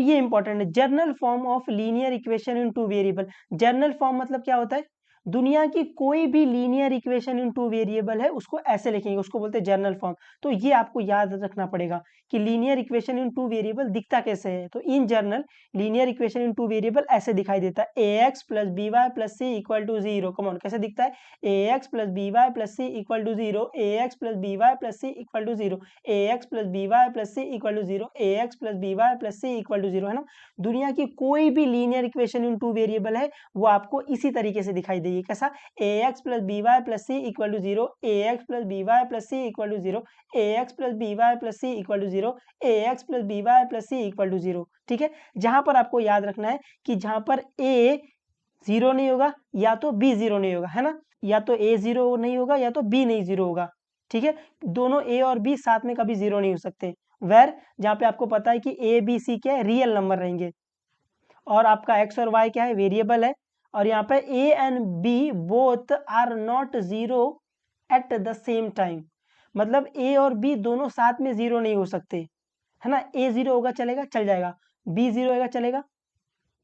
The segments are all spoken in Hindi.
ये इंपॉर्टेंट है, journal form of linear equation in two variable. Journal form मतलब क्या होता है, दुनिया की कोई भी linear equation in two variable है उसको ऐसे लिखेंगे, उसको बोलते हैं जर्नल फॉर्म। तो ये आपको याद रखना पड़ेगा कि linear equation in two variable दिखता कैसे है। तो in general linear equation in two variable ऐसे दिखाई देता है, ए x plus B Y plus C equal to zero. Come on, कैसे दिखता है, ए x plus B Y plus C equal to zero, A x plus B Y plus C equal to zero, A x plus B Y plus C equal to zero, A x plus B Y plus C equal to zero, है ना। दुनिया की कोई भी linear equation in two variable है वो आपको इसी तरीके से दिखाई देगी। कैसा, a x plus B Y plus C equal to zero, A x plus B Y plus C equal to zero, A x plus B Y plus C equal to zero, A x plus B Y plus C equal to zero. ठीक है, जहां पर आपको याद रखना है कि जहां पर ए जीरो नहीं होगा या तो बी जीरो नहीं होगा, है ना, या तो ए जीरो नहीं होगा या तो बी नहीं जीरो होगा। ठीक है, दोनों ए और बी साथ में कभी जीरो नहीं हो सकते। वेर जहां पे आपको पता है कि ए बी सी क्या है, रियल नंबर रहेंगे, और आपका एक्स और वाई क्या है, वेरिएबल है। और यहाँ पे A and B both are not zero at the same time, मतलब ए और बी दोनों साथ में जीरो नहीं हो सकते, है ना। ए जीरो होगा चलेगा, चल जाएगा, बी जीरो होगा चलेगा,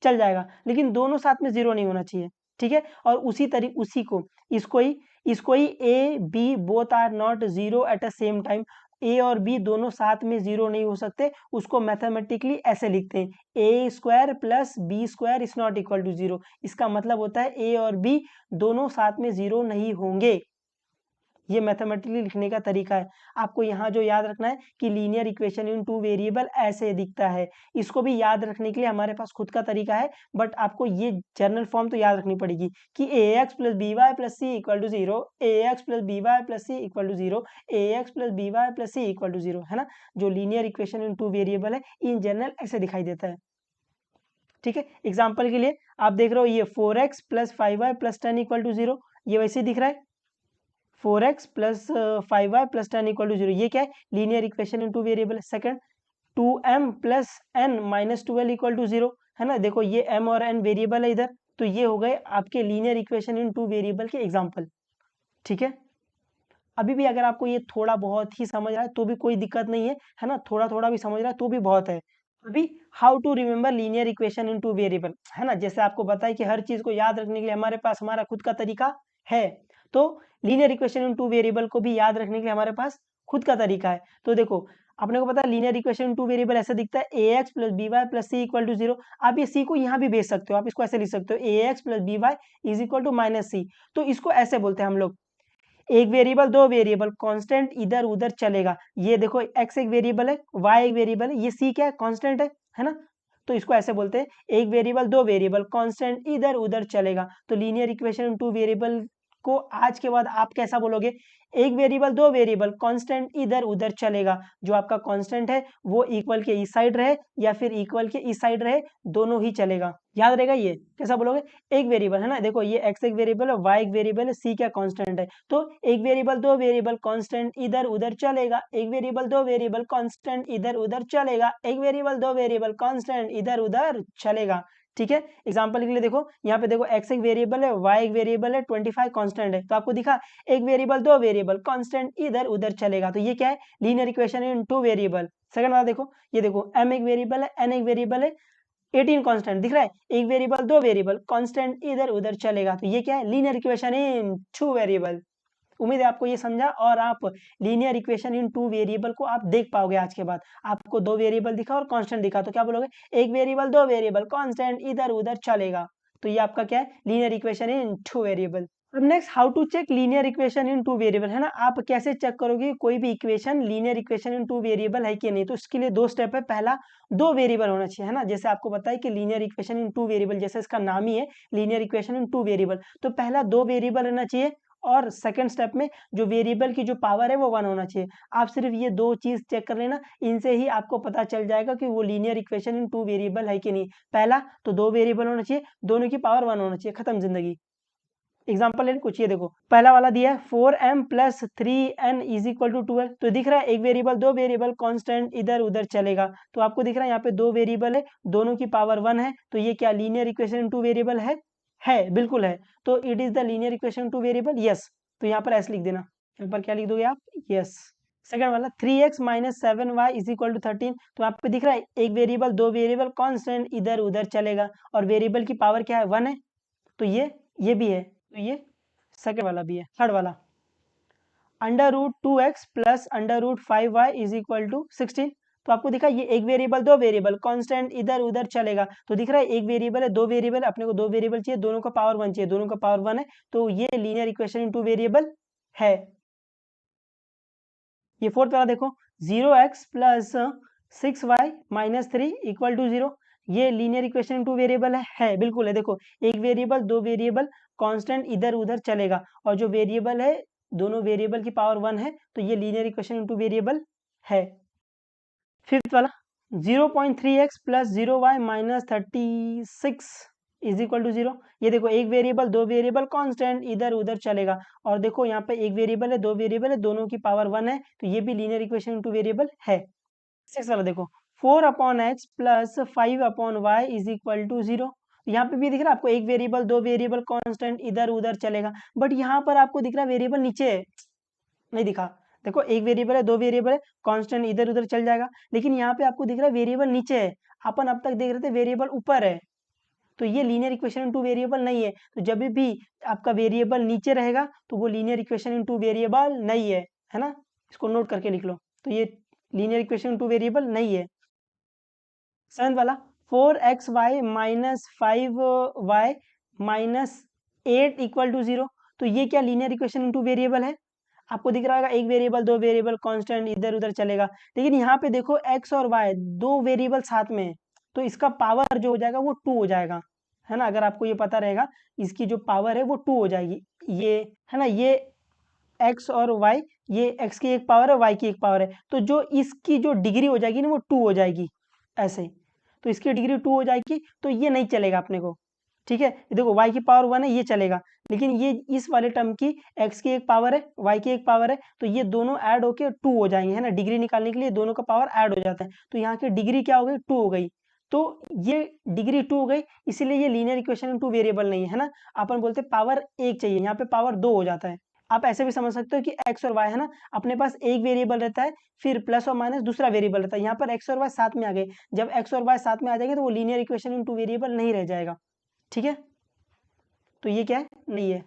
चल जाएगा, लेकिन दोनों साथ में जीरो नहीं होना चाहिए। ठीक है, और उसी को इसको ही a b both are not zero at a same time, a और बी दोनों साथ में जीरो नहीं हो सकते, उसको मैथमेटिकली ऐसे लिखते हैं, a square plus b square is not equal to zero. इसका मतलब होता है ए और बी दोनों साथ में जीरो नहीं होंगे। ये मैथमेटिकली लिखने का तरीका है। आपको यहाँ जो याद रखना है कि linear equation in two variable ऐसे दिखता है। इसको भी याद रखने के लिए हमारे पास खुद का तरीका है, बट आपको ये जनरल फॉर्म तो याद रखनी पड़ेगी कि a x plus B Y plus C equal to zero, A x plus B Y plus C equal to zero, A x plus B Y plus C equal to zero, है ना। जो linear equation in two variable है इन जनरल ऐसे दिखाई देता है। ठीक है, एग्जाम्पल के लिए आप देख रहे हो ये 4x plus 5y plus 10 equal to zero, ये वैसे दिख रहा है 4x plus 5y plus 10 equal to zero, ये क्या है, linear equation in two variable. Second 2m plus n minus 12 equal to zero, है ना। देखो ये m और n वेरिएबल है इधर, तो ये हो गए आपके linear equation in two variable के एग्जाम्पल। ठीक है, अभी भी अगर आपको ये थोड़ा बहुत ही समझ रहा है तो भी कोई दिक्कत नहीं है ना, थोड़ा थोड़ा भी समझ रहा है तो भी बहुत है। अभी how to remember linear equation in two variable, है ना, जैसे आपको बताया कि हर चीज को याद रखने के लिए हमारे पास हमारा खुद का तरीका है, तो linear equation in two variable को भी याद रखने के लिए हमारे पास खुद का तरीका है। तो देखो अपने को पता है linear equation in two variable ऐसा दिखता है, ए x plus B Y plus C equal to zero. आप ये सी को यहाँ भी भेज सकते हो, आप इसको ऐसे लिख सकते हो, a x plus B y is equal to minus c. तो इसको ऐसे बोलते हैं हम लोग, एक वेरिएबल दो वेरिएबल कांस्टेंट इधर उधर चलेगा। ये देखो एक्स एक वेरिएबल है, वाई एक वेरिएबल है, ये सी क्या है, कांस्टेंट है ना। तो इसको ऐसे बोलते हैं, एक वेरिएबल दो वेरिएबल कांस्टेंट इधर उधर चलेगा। तो लीनियर इक्वेशन टू वेरिएबल को आज के बाद आप कैसा बोलोगे, एक वेरिएबल दो वेरिएबल कांस्टेंट इधर उधर चलेगा, जो आपका कांस्टेंट है वो इक्वल के इस साइड रहे या फिर इक्वल के इस साइड रहे, दोनों ही चलेगा। याद रहेगा ये कैसा बोलोगे, एक वेरिएबल है ना, देखो ये x एक वेरिएबल है, y एक वेरिएबल है, c क्या कांस्टेंट है, तो एक वेरिएबल दो वेरिएबल कांस्टेंट इधर उधर चलेगा, एक वेरिएबल दो वेरिएबल कांस्टेंट इधर उधर चलेगा, एक वेरिएबल दो वेरिएबल कांस्टेंट इधर उधर चलेगा। ठीक है, एग्जांपल के लिए देखो यहाँ पे देखो x एक वेरिएबल है, y एक वेरिएबल है, 25 कांस्टेंट है, तो आपको दिखा एक वेरिएबल दो वेरिएबल कांस्टेंट इधर उधर चलेगा, तो ये क्या है, linear equation in two variable. Second वाला देखो, ये देखो m एक वेरिएबल है, n एक वेरिएबल है, 18 कांस्टेंट दिख रहा है, एक वेरिएबल दो वेरिएबल कांस्टेंट इधर उधर चलेगा, तो ये क्या है, linear equation in two variable. उम्मीद है आपको ये समझा और आप linear equation in two variable को आप देख पाओगे। आज के बाद आपको दो वेरिएबल दिखा और कांस्टेंट दिखा, तो क्या बोलोगे, एक वेरिएबल दो वेरिएबल कांस्टेंट इधर उधर चलेगा, तो ये आपका क्या है, linear equation in two variable. अब next how to check linear equation in two variable, है ना, आप कैसे चेक करोगे कोई भी equation linear equation in two variable है कि नहीं। तो इसके लिए दो स्टेप है, पहला दो वेरिएबल होना चाहिए, है ना, जैसे आपको बताया कि linear equation in two variable, जैसे इसका नाम ही है linear equation in two variable, तो पहला दो वेरिएबल रहना चाहिए, और सेकंड स्टेप में जो वेरिएबल की जो पावर है वो 1 होना चाहिए। आप सिर्फ ये दो चीज चेक कर लेना, इनसे ही आपको पता चल जाएगा कि वो linear equation in two variable है कि नहीं। पहला तो दो वेरिएबल होना चाहिए, दोनों की पावर 1 होना चाहिए, खत्म जिंदगी। एग्जाम्पल लेने कुछ, ये देखो पहला वाला दिया है 4m plus 3n is equal to 12, तो दिख रहा है एक वेरिएबल दो वेरिएबल कांस्टेंट इधर उधर चलेगा, तो आपको दिख रहा है यहाँ पे दो वेरिएबल है, दोनों की पावर 1 है, तो ये क्या linear equation in two variable है बिल्कुल है। तो it is the linear equation two variable, yes. तो यहाँ पर ऐसे लिख देना, यहाँ पर क्या लिख दोगे आप, यस। सेकंड वाला 3x minus 7y is equal to 13, तो आपको दिख रहा है एक वेरिएबल, दो वेरिएबल, कांस्टेंट इधर उधर चलेगा और वेरिएबल की पावर क्या है 1 है, तो ये भी है, तो ये सेकंड वाला भी है। थर्ड वाला under root 2x plus under root 5y is equal to 16, तो आपको दिखा ये एक वेरिएबल, दो वेरिएबल, कांस्टेंट इधर उधर चलेगा, तो दिख रहा है एक वेरिएबल है, दो वेरिएबल, अपने को दो वेरिएबल चाहिए, दोनों का पावर 1 चाहिए, दोनों का पावर 1 है, तो ये linear equation in two variable है। ये फोर्थ वाला देखो 0x plus 6y minus 3 equal to 0, ये linear equation in two variable है, बिल्कुल है। देखो एक वेरिएबल, दो वेरिएबल, कांस्टेंट इधर उधर चलेगा और जो वेरिएबल है दोनों वेरिएबल की पावर 1 है, तो ये linear equation in two variable है। फिफ्थ वाला 0.3x plus 0y minus 36 is equal to 0, ये देखो एक वेरिएबल, दो वेरिएबल, कांस्टेंट इधर उधर चलेगा और देखो यहाँ पे एक वेरिएबल है, दो वेरिएबल है, दोनों की पावर 1 है, तो ये भी लीनियर इक्वेशन इनटू वेरिएबल है। सिक्स वाला देखो 4/x plus 5/y is equal to 0, यहाँ पे भी दिख रहा है आपको एक वेरिएबल, दो वेरिएबल, कांस्टेंट इधर उधर चलेगा, बट यहाँ पर आपको दिख रहा है वेरिएबल नीचे है, नहीं दिखा। देखो एक वेरिएबल है, दो वेरिएबल है, कांस्टेंट इधर उधर चल जाएगा, लेकिन यहाँ पे आपको दिख रहा है वेरिएबल नीचे है, अपन अब तक देख रहे थे वेरिएबल ऊपर है, तो ये linear equation in two variable नहीं है। तो जब भी आपका वेरिएबल नीचे रहेगा तो वो linear equation in two variable नहीं है ना, इसको नोट करके लिख लो, तो ये linear equation in two variable नहीं है। सेवंथ वाला 4xy minus 5y minus 8 equal to 0, तो ये क्या linear equation in two variable है, आपको दिख रहा होगा एक वेरिएबल, दो वेरिएबल, कांस्टेंट इधर उधर चलेगा, लेकिन यहाँ पे देखो x और y दो वेरिएबल साथ में है, तो इसका पावर जो हो जाएगा वो 2 हो जाएगा, है ना। अगर आपको ये पता रहेगा इसकी जो पावर है वो 2 हो जाएगी, ये है ना, ये x और y, ये x की एक पावर है, y की एक पावर है, तो जो इसकी जो डिग्री हो जाएगी ना वो 2 हो जाएगी ऐसे, तो इसकी डिग्री 2 हो जाएगी, तो ये नहीं चलेगा अपने को, ठीक है। देखो y की पावर 1 है, ये चलेगा, लेकिन ये इस वाले टर्म की x की एक पावर है, y की एक पावर है, तो ये दोनों ऐड होके 2 हो जाएंगे, है ना। डिग्री निकालने के लिए दोनों का पावर ऐड हो जाता है, तो यहाँ की डिग्री क्या हो गई 2 हो गई, तो ये डिग्री 2 हो गई, इसीलिए ये linear equation in two variable नहीं है ना। अपन बोलते पावर 1 चाहिए, यहाँ पे पावर 2 हो जाता है। आप ऐसे भी समझ सकते हो कि x और y है ना, अपने पास एक वेरिएबल रहता है, फिर प्लस और माइनस दूसरा वेरिएबल रहता है, यहाँ पर x और y साथ में आ गए, जब x और y साथ में आ जाएंगे तो वो linear equation in two variable नहीं रह जाएगा, ठीक है। तो ये क्या है, नहीं है।